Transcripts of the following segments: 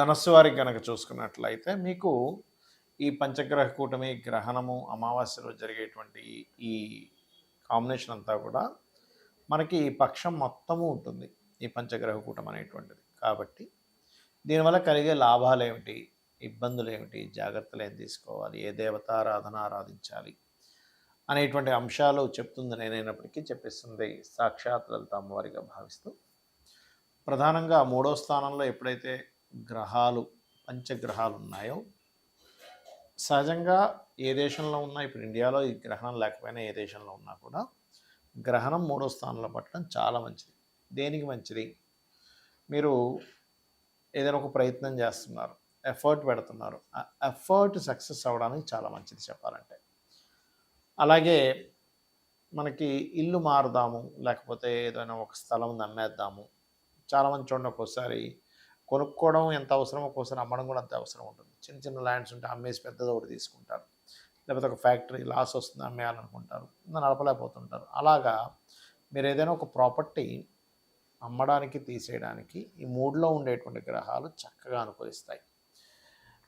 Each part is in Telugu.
ధనస్సు వారికి గనక చూసుకున్నట్లయితే మీకు ఈ పంచగ్రహ కూటమి గ్రహణము అమావాస్య రోజు జరిగేటువంటి ఈ కాంబినేషన్ అంతా కూడా మనకి ఈ పక్షం మొత్తము ఉంటుంది ఈ పంచగ్రహ కూటమి అనేటువంటిది. కాబట్టి దీనివల్ల కలిగే లాభాలు ఏమిటి, ఇబ్బందులు ఏమిటి, జాగ్రత్తలు ఏం తీసుకోవాలి, ఏ దేవతారాధన ఆరాధించాలి అనేటువంటి అంశాలు చెప్తుంది నేనైనప్పటికీ చెప్పిస్తుంది సాక్షాత్ లలిత అమ్మవారిగా భావిస్తూ, ప్రధానంగా మూడో స్థానంలో ఎప్పుడైతే గ్రహాలు పంచగ్రహాలు ఉన్నాయో, సహజంగా ఏ దేశంలో ఉన్నా, ఇప్పుడు ఇండియాలో ఈ గ్రహణం లేకపోయినా ఏ దేశంలో ఉన్నా కూడా గ్రహణం మూడో స్థానంలో పట్టడం చాలా మంచిది. దేనికి మంచిది? మీరు ఏదైనా ఒక ప్రయత్నం చేస్తున్నారు, ఎఫర్ట్ పెడుతున్నారు, ఆ ఎఫర్ట్ సక్సెస్ అవ్వడానికి చాలా మంచిది చెప్పాలంటే. అలాగే మనకి ఇల్లు మారుదాము, లేకపోతే ఏదైనా ఒక స్థలం నమ్మేద్దాము, చాలామంది చూడండి ఒక్కోసారి కొనుక్కోవడం ఎంత అవసరమో ఒక్కోసారి అమ్మడం కూడా అంత అవసరం ఉంటుంది. చిన్న చిన్న ల్యాండ్స్ ఉంటే అమ్మేసి పెద్దది ఒకటి తీసుకుంటారు, లేకపోతే ఒక ఫ్యాక్టరీ లాస్ వస్తుంది అమ్మేయాలనుకుంటారు, నడపలేకపోతుంటారు. అలాగా మీరు ఏదైనా ఒక ప్రాపర్టీ అమ్మడానికి తీసేయడానికి ఈ మూడులో ఉండేటువంటి గ్రహాలు చక్కగా అనుకూలిస్తాయి.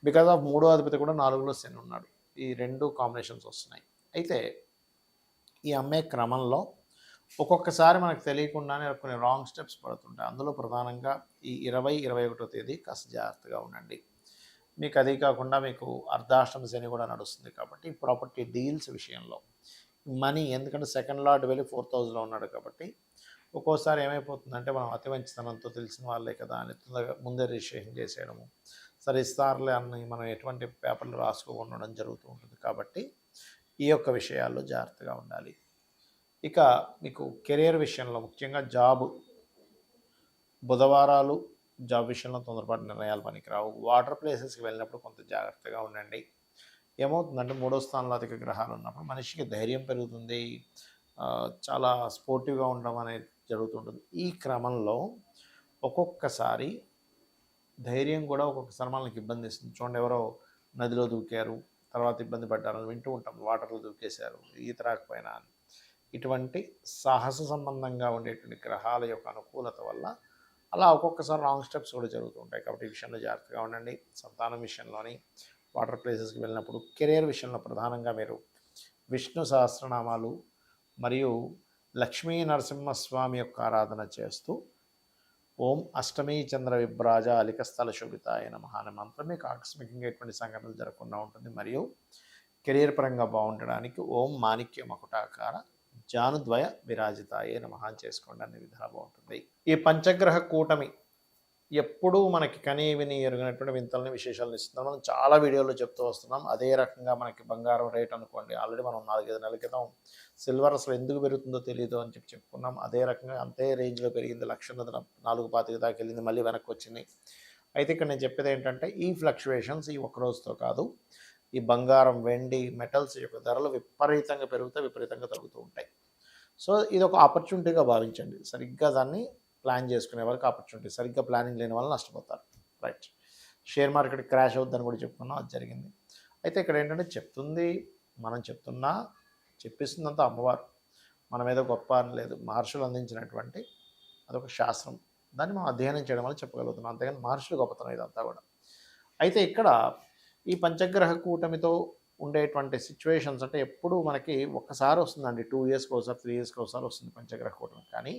బికాజ్ ఆఫ్ మూడో అధిపతి కూడా 4లో శని ఉన్నాడు. ఈ రెండు కాంబినేషన్స్ వస్తున్నాయి. అయితే ఈ అమ్మే క్రమంలో ఒక్కొక్కసారి మనకు తెలియకుండానే కొన్ని రాంగ్ స్టెప్స్ పడుతుంటాయి. అందులో ప్రధానంగా ఈ 20-21 తేదీ కాస్త జాగ్రత్తగా ఉండండి. మీకు అది కాకుండా మీకు అర్ధాష్టమ శని కూడా నడుస్తుంది. కాబట్టి ప్రాపర్టీ డీల్స్ విషయంలో మనీ, ఎందుకంటే సెకండ్ లార్డ్ వెళ్ళి 4000లో ఉన్నాడు కాబట్టి ఒక్కోసారి ఏమైపోతుందంటే మనం అతి మంచితనంతో తెలిసిన వాళ్ళే కదా అని ముందే రిజిస్ట్రేషన్ చేసేయడము, సరే ఇస్తారులే అని మనం ఎటువంటి పేపర్లు రాసుకోకుండా ఉండడం జరుగుతూ ఉంటుంది. కాబట్టి ఈ యొక్క విషయాల్లో జాగ్రత్తగా ఉండాలి. ఇక మీకు కెరియర్ విషయంలో ముఖ్యంగా బుధవారాలు జాబ్ విషయంలో తొందరపాటు నిర్ణయాలు పనికిరావు. వాటర్ ప్లేసెస్కి వెళ్ళినప్పుడు కొంత జాగ్రత్తగా ఉండండి. ఏమవుతుందంటే మూడో స్థానంలో అధిక గ్రహాలు ఉన్నప్పుడు మనిషికి ధైర్యం పెరుగుతుంది, చాలా స్పోర్టివ్గా ఉండడం అనేది జరుగుతుంటుంది. ఈ క్రమంలో ఒక్కొక్కసారి ధైర్యం కూడా ఒక్కొక్కసారి మనకి ఇబ్బంది ఇస్తుంది. చూడండి, ఎవరో నదిలో దూకారు, తర్వాత ఇబ్బంది పడ్డారని వింటూ ఉంటాం. వాటర్లో దూకేశారు, ఈత రాకపోయినా అని. ఇటువంటి సాహస సంబంధంగా ఉండేటువంటి గ్రహాల యొక్క అనుకూలత వల్ల అలా ఒక్కొక్కసారి రాంగ్ స్టెప్స్ కూడా జరుగుతూ ఉంటాయి. కాబట్టి ఈ విషయంలో జాగ్రత్తగా ఉండండి. సంతానం విషయంలోని, వాటర్ ప్లేసెస్కి వెళ్ళినప్పుడు, కెరీర్ విషయంలో ప్రధానంగా మీరు విష్ణు సహస్రనామాలు మరియు లక్ష్మీ నరసింహస్వామి యొక్క ఆరాధన చేస్తూ ఓం అష్టమీ చంద్ర విభ్రాజ అలికస్థల శోభితాయ నమః అనే మంత్రం మీకు ఆకస్మికంగా ఎటువంటి సంఘటనలు జరగకుండా ఉంటుంది. మరియు కెరీర్ పరంగా బాగుండడానికి ఓం మాణిక్య మకుటాకార జానుద్వయ విరాజితాయే నమః చేసుకోండి, అనే విధానం బాగుంటుంది. ఈ పంచగ్రహ కూటమి ఎప్పుడూ మనకి కనీ విని ఎరుగినటువంటి వింతల్ని విశేషాలను ఇస్తున్నాం. మనం చాలా వీడియోలో చెప్తూ వస్తున్నాం. అదే రకంగా మనకి బంగారం రేట్ అనుకోండి, ఆల్రెడీ మనం 4-5 నెలల క్రితం సిల్వర్ అసలు ఎందుకు పెరుగుతుందో తెలియదు అని చెప్పుకున్నాం. అదే రకంగా అంతే రేంజ్లో పెరిగింది. 1,425 దాకా వెళ్ళింది, మళ్ళీ వెనక్కి వచ్చింది. అయితే ఇక్కడ నేను చెప్పేది ఏంటంటే ఈ ఫ్లక్చువేషన్స్ ఈ ఒక్క రోజుతో కాదు. ఈ బంగారం, వెండి, మెటల్స్ యొక్క ధరలు విపరీతంగా పెరుగుతాయి, విపరీతంగా తగ్గుతూ ఉంటాయి. సో ఇది ఒక ఆపర్చునిటీగా భావించండి. సరిగ్గా దాన్ని ప్లాన్ చేసుకునే వాళ్ళకి ఆపర్చునిటీ, సరిగ్గా ప్లానింగ్ లేని వాళ్ళు నష్టపోతారు. రైట్. షేర్ మార్కెట్ క్రాష్ అవుద్దని కూడా చెప్పుకున్నాం, అది జరిగింది. అయితే ఇక్కడ ఏంటంటే మనం చెప్తున్నా చెప్పిస్తుందంతా అమ్మవారు, మనం ఏదో గొప్ప అని లేదు. మహర్షులు అందించినటువంటి అదొక శాస్త్రం, దాన్ని మనం అధ్యయనం చేయడం వల్ల చెప్పగలుగుతున్నాం. అంతేగాని మహర్షులు గొప్పతనం ఇదంతా కూడా. అయితే ఇక్కడ ఈ పంచగ్రహ కూటమితో ఉండేటువంటి సిచ్యువేషన్స్ అంటే ఎప్పుడు మనకి ఒక్కసారి వస్తుందండి, 2 ఇయర్స్కి ఒకసారి, 3 ఇయర్స్కి ఒకసారి వస్తుంది పంచగ్రహ కూటమి. కానీ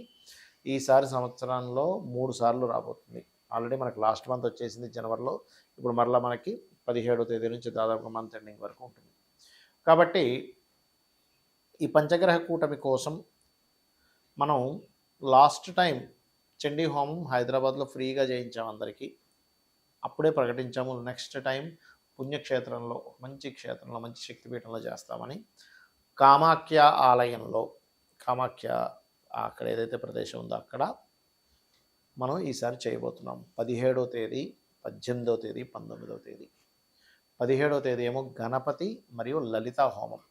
ఈసారి సంవత్సరంలో 3 సార్లు రాబోతుంది. ఆల్రెడీ మనకి లాస్ట్ మంత్ వచ్చేసింది జనవరిలో, ఇప్పుడు మరలా మనకి 17వ తేదీ నుంచి దాదాపు మంత్ ఎండింగ్ వరకు ఉంటుంది. కాబట్టి ఈ పంచగ్రహ కూటమి కోసం మనం లాస్ట్ టైం చండీ హోమం హైదరాబాద్లో ఫ్రీగా చేయించాము అందరికీ, అప్పుడే ప్రకటించాము. నెక్స్ట్ టైం పుణ్యక్షేత్రంలో, మంచి క్షేత్రంలో, మంచి శక్తిపీఠంలో చేస్తామని కామాఖ్య ఆలయంలో, కామాఖ్య అక్కడ ఏదైతే ప్రదేశం ఉందో అక్కడ మనం ఈసారి చేయబోతున్నాం. 17వ తేదీ, 18వ తేదీ, 19వ తేదీ. 17వ తేదీ ఏమో గణపతి మరియు లలిత హోమం,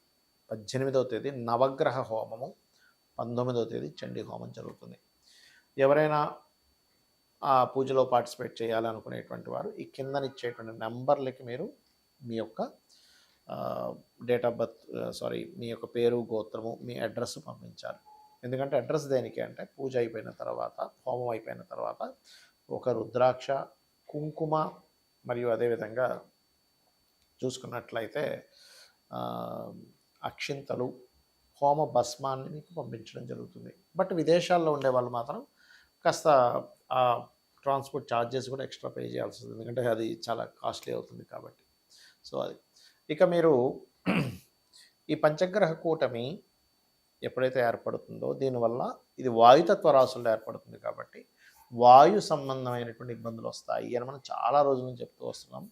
18వ తేదీ నవగ్రహ హోమము, 19వ తేదీ చండీ హోమం జరుగుతుంది. ఎవరైనా ఆ పూజలో పార్టిసిపేట్ చేయాలనుకునేటువంటి వారు ఈ కిందనిచ్చేటువంటి నెంబర్లకి మీరు మీ యొక్క డేట్ ఆఫ్ బర్త్, మీ యొక్క పేరు, గోత్రము, మీ అడ్రస్ పంపించాలి. ఎందుకంటే అడ్రస్ దేనికి అంటే పూజ అయిపోయిన తర్వాత, హోమం అయిపోయిన తర్వాత ఒక రుద్రాక్ష, కుంకుమ మరియు అదేవిధంగా చూసుకున్నట్లయితే ఆ, అక్షింతలు, హోమ భస్మాన్ని మీకు పంపించడం జరుగుతుంది. బట్ విదేశాల్లో ఉండే వాళ్ళు మాత్రం కాస్త ఆ ట్రాన్స్పోర్ట్ ఛార్జెస్ కూడా ఎక్స్ట్రా పే చేయాల్సి వస్తుంది, ఎందుకంటే అది చాలా కాస్ట్లీ అవుతుంది కాబట్టి. సో అది ఇక మీరు ఈ పంచగ్రహ కూటమి ఎప్పుడైతే ఏర్పడుతుందో దీనివల్ల ఇది వాయుతత్వ రాశుల్లో ఏర్పడుతుంది కాబట్టి వాయు సంబంధమైనటువంటి ఇబ్బందులు వస్తాయి అని మనం చాలా రోజుల నుంచి చెప్తూ వస్తున్నాం.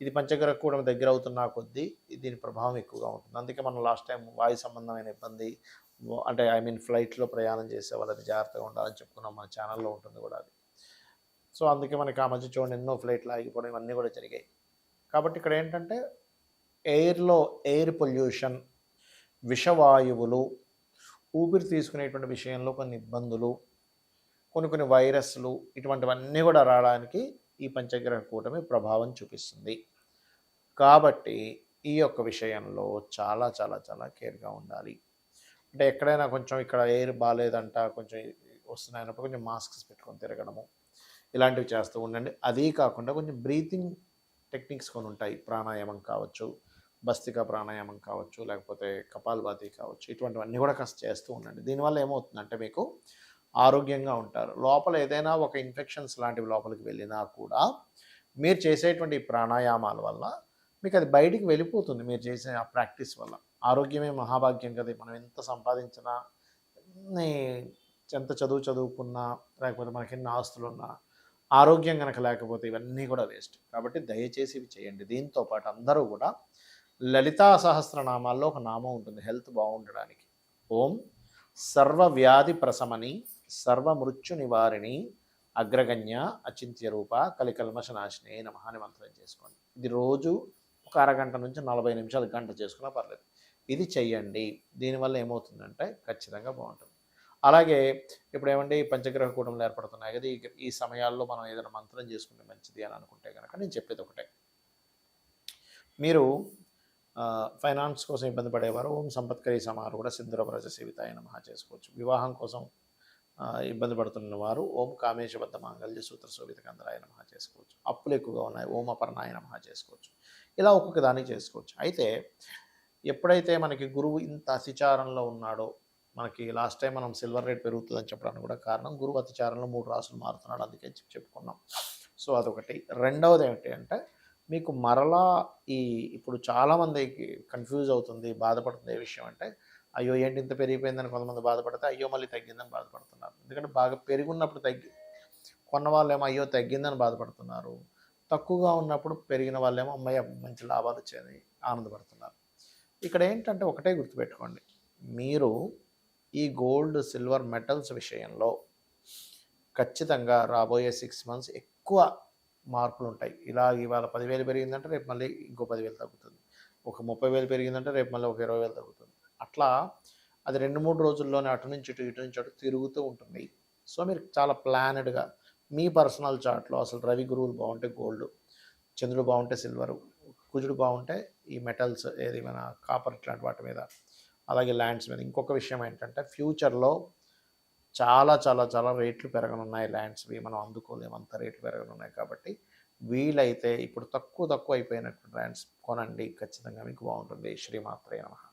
ఇది పంచగ్రహ కూటమి దగ్గర అవుతున్న కొద్దీ దీని ప్రభావం ఎక్కువగా ఉంటుంది. అందుకే మనం లాస్ట్ టైం వాయు సంబంధమైన ఇబ్బంది, అంటే ఐ మీన్ ఫ్లైట్లో ప్రయాణం చేసే వాళ్ళది జాగ్రత్తగా ఉండాలని చెప్పుకున్నాం, మన ఛానల్లో ఉంటుంది కూడా అది. సో అందుకే మనకి ఆ మధ్య చూడండి ఎన్నో ఫ్లైట్లు ఆగిపోవడం ఇవన్నీ కూడా జరిగాయి. కాబట్టి ఇక్కడ ఏంటంటే ఎయిర్లో ఎయిర్ పొల్యూషన్, విషవాయువులు, ఊపిరి తీసుకునేటువంటి విషయంలో కొన్ని ఇబ్బందులు, కొన్ని కొన్ని వైరస్లు, ఇటువంటివన్నీ కూడా రావడానికి ఈ పంచగ్రహ కూటమి ప్రభావం చూపిస్తుంది. కాబట్టి ఈ యొక్క విషయంలో చాలా చాలా చాలా కేర్గా ఉండాలి. అంటే ఎక్కడైనా కొంచెం ఇక్కడ ఎయిర్ బాగాలేదంట, కొంచెం వస్తున్నాయన్నప్పుడు కొంచెం మాస్క్స్ పెట్టుకొని తిరగడము ఇలాంటివి చేస్తూ ఉండండి. అదీ కాకుండా కొంచెం బ్రీతింగ్ టెక్నిక్స్ కొన్ని ఉంటాయి, ప్రాణాయామం కావచ్చు, భస్తిక ప్రాణాయామం కావచ్చు, లేకపోతే కపాలభాతి కావచ్చు, ఇటువంటివన్నీ కూడా కాస్త చేస్తూ ఉండండి. దీనివల్ల ఏమవుతుందంటే మీకు ఆరోగ్యంగా ఉంటారు. లోపల ఏదైనా ఒక ఇన్ఫెక్షన్స్ లాంటివి లోపలికి వెళ్ళినా కూడా మీరు చేసేటువంటి ప్రాణాయామాల వల్ల మీకు అది బయటికి వెళ్ళిపోతుంది, మీరు చేసే ఆ ప్రాక్టీస్ వల్ల. ఆరోగ్యమే మహాభాగ్యం కదా. మనం ఎంత సంపాదించినా, ఎన్ని ఎంత చదువుకున్నా, లేకపోతే మనకి ఎన్ని ఆస్తులున్నా, ఆరోగ్యం కనుక లేకపోతే ఇవన్నీ కూడా వేస్ట్. కాబట్టి దయచేసి ఇవి చేయండి. దీంతో పాటు అందరూ కూడా లలితా సహస్రనామాల్లో ఒక నామం ఉంటుంది హెల్త్ బాగుండడానికి. ఓం సర్వవ్యాధి ప్రశమని సర్వమృత్యు నివారిణి అగ్రగణ్య అచింత్య రూప కలికల్మషనాశిని నమః అని మంత్రం చేసుకోండి. ఇది రోజు ఒక అరగంట నుంచి 40 నిమిషాలు, గంట చేసుకున్నా పర్లేదు. ఇది చెయ్యండి. దీనివల్ల ఏమవుతుందంటే ఖచ్చితంగా బాగుంటుంది. అలాగే ఇప్పుడు ఏమంటే ఈ పంచగ్రహ కూటములు ఏర్పడుతున్నాయి కదా, ఈ సమయాల్లో మనం ఏదైనా మంత్రం చేసుకుంటే మంచిది అని అనుకుంటే కనుక నేను చెప్పేది ఒకటే. మీరు ఫైనాన్స్ కోసం ఇబ్బంది పడేవారు ఓం సంపత్కరీ సమారు కూడా సింధురవ్రజ సేవితాయ నమః చేసుకోవచ్చు. వివాహం కోసం ఇబ్బంది పడుతున్న వారు ఓం కామేశబద్ధ మాంగళ్య సూత్ర శోభిత కందరాయ నమః చేసుకోవచ్చు. అప్పులు ఎక్కువగా ఉన్నాయి ఓం అపర్ణాయ నమః చేసుకోవచ్చు. ఇలా ఒక్కొక్క దాన్ని చేసుకోవచ్చు. అయితే ఎప్పుడైతే మనకి గురువు ఇంత అతిచారంలో ఉన్నాడో, మనకి లాస్ట్ టైం మనం సిల్వర్ రేట్ పెరుగుతుందని చెప్పడానికి కూడా కారణం గురువు అతిచారంలో 3 రాసులు మారుతున్నాడు, అందుకే చెప్పుకున్నాం. సో అదొకటి. రెండవది ఏమిటి అంటే మీకు మరలా ఇప్పుడు చాలామందికి కన్ఫ్యూజ్ అవుతుంది, బాధపడుతుంది ఏ విషయం అంటే, అయ్యో ఏంటి ఇంత పెరిగిపోయిందని కొంతమంది బాధపడితే, అయ్యో మళ్ళీ తగ్గిందని బాధపడుతున్నారు. ఎందుకంటే బాగా పెరుగున్నప్పుడు కొన్న వాళ్ళేమో అయ్యో తగ్గిందని బాధపడుతున్నారు, తక్కువగా ఉన్నప్పుడు పెరిగిన వాళ్ళేమో అమ్మయ్య మంచి లాభాలు వచ్చాయని ఆనందపడుతున్నారు. ఇక్కడ ఏంటంటే ఒకటే గుర్తుపెట్టుకోండి, మీరు ఈ గోల్డ్ సిల్వర్ మెటల్స్ విషయంలో ఖచ్చితంగా రాబోయే 6 మంత్స్ ఎక్కువ మార్పులు ఉంటాయి. ఇవాళ 10,000 పెరిగిందంటే రేపు మళ్ళీ ఇంకో 10,000 తగ్గుతుంది. ఒక 30,000 పెరిగిందంటే రేపు మళ్ళీ ఒక 20,000 తగ్గుతుంది. అట్లా అది 2-3 రోజుల్లోనే అటు నుంచి ఇటు తిరుగుతూ ఉంటుంది. సో మీరు చాలా ప్లానెడ్గా మీ పర్సనల్ చార్ట్లో అసలు రవి గురువులు బాగుంటే గోల్డ్, చంద్రుడు బాగుంటే సిల్వరు, కుజుడు బాగుంటే ఈ మెటల్స్ ఏది మన కాపర్ ఇట్లాంటి వాటి మీద, అలాగే ల్యాండ్స్ మీద. ఇంకొక విషయం ఏంటంటే ఫ్యూచర్లో చాలా చాలా చాలా రేట్లు పెరగనున్నాయి ల్యాండ్స్వి, మనం అందుకోలేము, అంత రేట్లు పెరగనున్నాయి. కాబట్టి వీలైతే ఇప్పుడు తక్కువ అయిపోయినటువంటి ల్యాండ్స్ కొనండి, ఖచ్చితంగా మీకు బాగుంటుంది. శ్రీమాత్రే నమః.